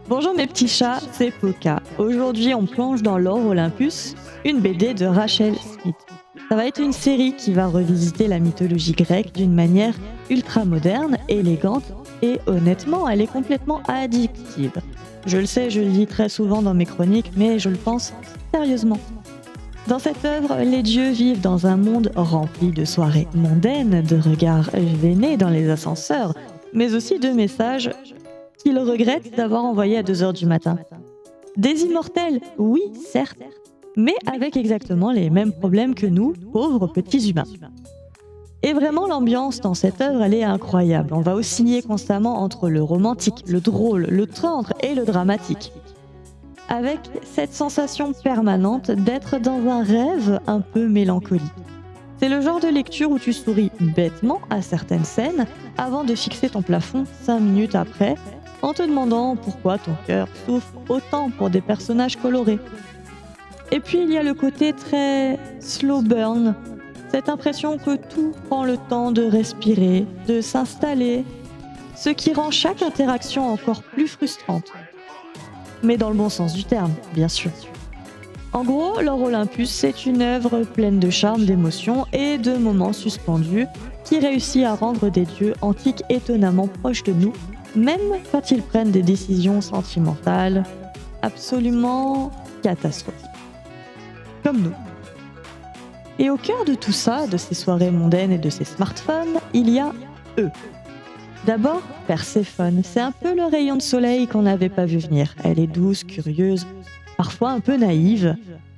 Bonjour mes petits chats, c'est Poca. Aujourd'hui on plonge dans l'Or Olympus, une BD de Rachel Smith. Ça va être une série qui va revisiter la mythologie grecque d'une manière ultra moderne, élégante et honnêtement elle est complètement addictive. Je le sais, je le dis très souvent dans mes chroniques, mais je le pense sérieusement. Dans cette œuvre, les dieux vivent dans un monde rempli de soirées mondaines, de regards gênés dans les ascenseurs, mais aussi de messages qu'ils regrettent d'avoir envoyés à 2h du matin. Des immortels, oui, certes, mais avec exactement les mêmes problèmes que nous, pauvres petits humains. Et vraiment, l'ambiance dans cette œuvre, elle est incroyable. On va osciller constamment entre le romantique, le drôle, le tendre et le dramatique. Avec cette sensation permanente d'être dans un rêve un peu mélancolique. C'est le genre de lecture où tu souris bêtement à certaines scènes avant de fixer ton plafond 5 minutes après, en te demandant pourquoi ton cœur souffre autant pour des personnages colorés. Et puis il y a le côté très slow burn, cette impression que tout prend le temps de respirer, de s'installer, ce qui rend chaque interaction encore plus frustrante. Mais dans le bon sens du terme, bien sûr. En gros, l'Or Olympus, c'est une œuvre pleine de charme, d'émotions et de moments suspendus qui réussit à rendre des dieux antiques étonnamment proches de nous, même quand ils prennent des décisions sentimentales absolument catastrophiques. Comme nous. Et au cœur de tout ça, de ces soirées mondaines et de ces smartphones, il y a eux. D'abord, Perséphone, c'est un peu le rayon de soleil qu'on n'avait pas vu venir. Elle est douce, curieuse, parfois un peu naïve,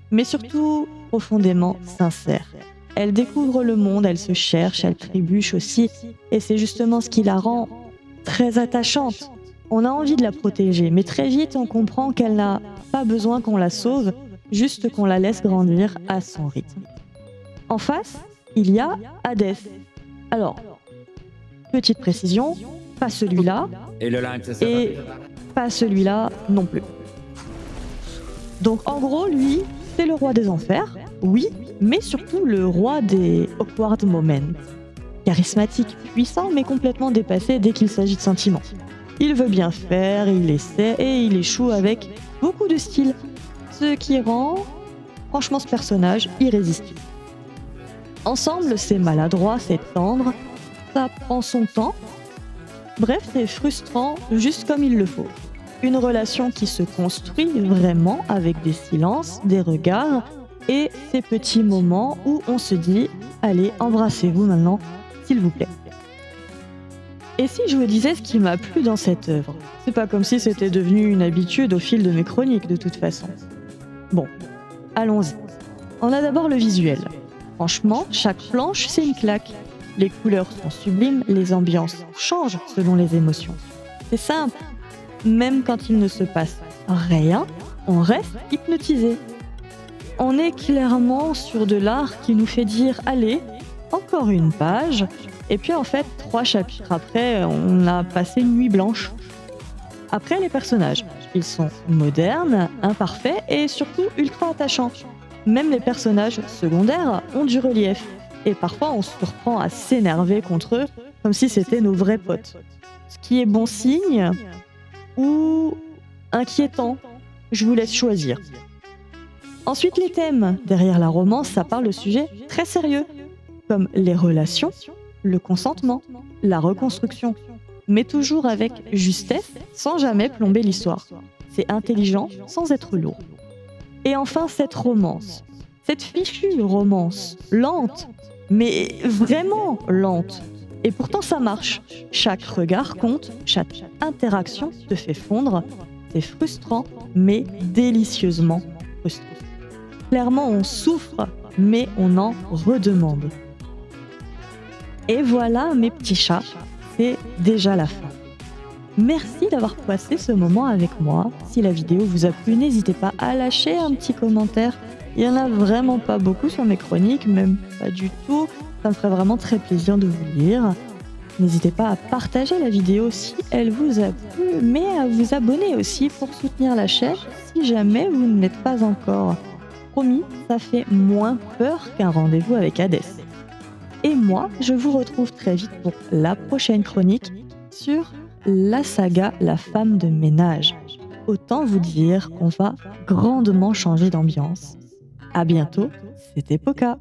mais surtout profondément sincère. Elle découvre le monde, elle se cherche, elle trébuche aussi, et c'est justement ce qui la rend très attachante. On a envie de la protéger, mais très vite on comprend qu'elle n'a pas besoin qu'on la sauve, juste qu'on la laisse grandir à son rythme. En face, il y a Hadès. Alors, petite précision, pas celui-là, et pas celui-là non plus. Donc en gros, lui, c'est le roi des enfers, oui, mais surtout le roi des awkward moments. Charismatique, puissant, mais complètement dépassé dès qu'il s'agit de sentiments. Il veut bien faire, il essaie et il échoue avec beaucoup de style, ce qui rend, franchement, ce personnage irrésistible. Ensemble, c'est maladroit, c'est tendre, ça prend son temps. Bref, c'est frustrant, juste comme il le faut. Une relation qui se construit vraiment avec des silences, des regards et ces petits moments où on se dit « Allez, embrassez-vous maintenant, s'il vous plaît ». Et si je vous disais ce qui m'a plu dans cette œuvre? C'est pas comme si c'était devenu une habitude au fil de mes chroniques, de toute façon. Bon, allons-y. On a d'abord le visuel. Franchement, chaque planche, c'est une claque. Les couleurs sont sublimes, les ambiances changent selon les émotions. C'est simple. Même quand il ne se passe rien, on reste hypnotisé. On est clairement sur de l'art qui nous fait dire « Allez, encore une page », et puis en fait, 3 chapitres après, on a passé une nuit blanche. Après, les personnages, ils sont modernes, imparfaits et surtout ultra attachants. Même les personnages secondaires ont du relief. Et parfois, on se surprend à s'énerver contre eux, comme si c'était nos vrais potes. Ce qui est bon signe ou inquiétant, je vous laisse choisir. Ensuite, les thèmes. Derrière la romance, ça parle de sujets très sérieux, comme les relations, le consentement, la reconstruction, mais toujours avec justesse, sans jamais plomber l'histoire. C'est intelligent, sans être lourd. Et enfin, cette romance. Cette fichue romance, lente, mais vraiment lente. Et pourtant, ça marche. Chaque regard compte, chaque interaction te fait fondre. C'est frustrant, mais délicieusement frustrant. Clairement, on souffre, mais on en redemande. Et voilà, mes petits chats, c'est déjà la fin. Merci d'avoir passé ce moment avec moi. Si la vidéo vous a plu, n'hésitez pas à lâcher un petit commentaire. Il n'y en a vraiment pas beaucoup sur mes chroniques, même pas du tout. Ça me ferait vraiment très plaisir de vous lire. N'hésitez pas à partager la vidéo si elle vous a plu, mais à vous abonner aussi pour soutenir la chaîne si jamais vous ne l'êtes pas encore. Promis, ça fait moins peur qu'un rendez-vous avec Hadès. Et moi, je vous retrouve très vite pour la prochaine chronique sur la saga La femme de ménage. Autant vous dire qu'on va grandement changer d'ambiance. À bientôt, c'était Poca.